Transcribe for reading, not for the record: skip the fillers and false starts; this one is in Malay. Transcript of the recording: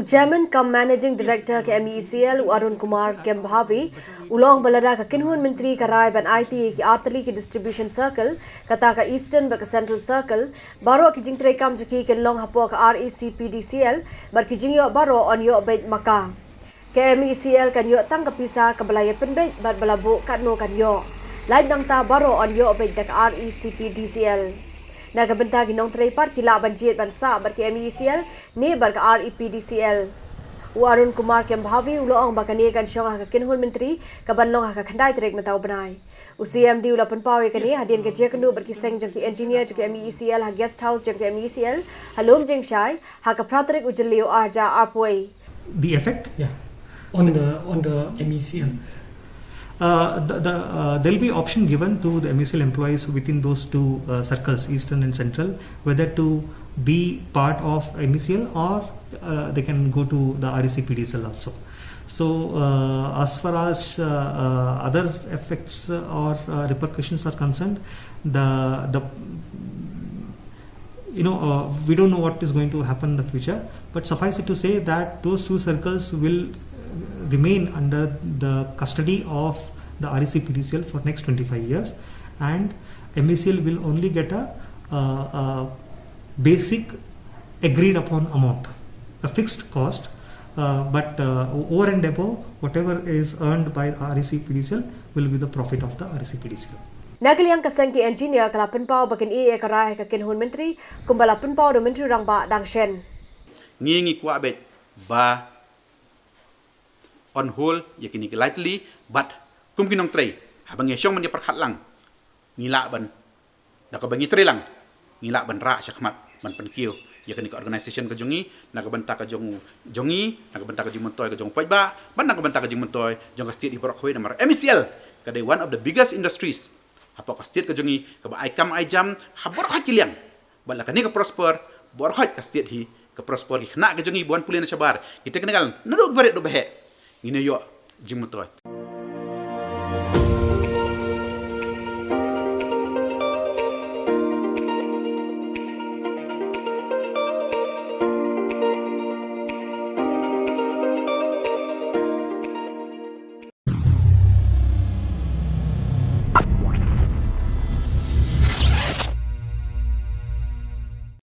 Chairman cum Managing Director ke MECL Arun Kumar Kembhavi ulong balada ka kinhun menteri karai ban IT ki artali ki distribution circle kata ka eastern ba ka central circle baro ki jingtre kam juki ke long hapo ka RECPDCL bar ki jingyo baro on yo bait maka ke MECL kan yo tang ka pisa ka balaya penbet bar balabu kan no kan yo lain nang ta baro on yo bait dak RECPDCL Nagabenta ginong tripart kila banjit bansa bar ke MECL ni bar ka REPDCL Arun Kumar Kembhavi uloong bakani kan syong ka kinhun menteri ka banlong ka khandai trek matau banai CMD ulapan pawe kani hadin ke je kendu bar ki seng jeng ki engineer jeng MECL ha guest house jeng MECL halom jeng shai ha ka pratrek ujliu arja apoi the effect on the MECL. There'll be option given to the MECL employees within those two circles, eastern and central, whether to be part of MECL or they can go to the RECPDCL also. So as far as other effects or repercussions are concerned, we don't know what is going to happen in the future, but suffice it to say that those two circles will remain under the custody of the RECPDCL for next 25 years, and MECL will only get a basic agreed upon amount, a fixed cost, but over and above whatever is earned by RECPDCL will be the profit of the RECPDCL. Nagaliang kasang ki engineer kalapan pau bakin karai ka kinhun menteri kumbalapan pau do menteri rang ba dang shen ngi kwa bet ba on hold yakini lightly but kum kinong tray habang yong man perkhat lang ngila ban da ka bangi tray lang ngila ban ra syakmat man penkiu yakini ka organization ka jongi nagabanta ka jongi nagabanta ka jing montoy ka jong pajba ban nagabanta ka jing montoy jong ka state iborok hoy namar MECL kada one of the biggest industries hapo ka state ka jongi ka ba ai jam habor ha kiliang bala ka ni ka prosper bor ha ka state hi ka prosper hi na ka jongi buan pulin na sabar kita kenagal nadog bare do behe ngine yo jing montoy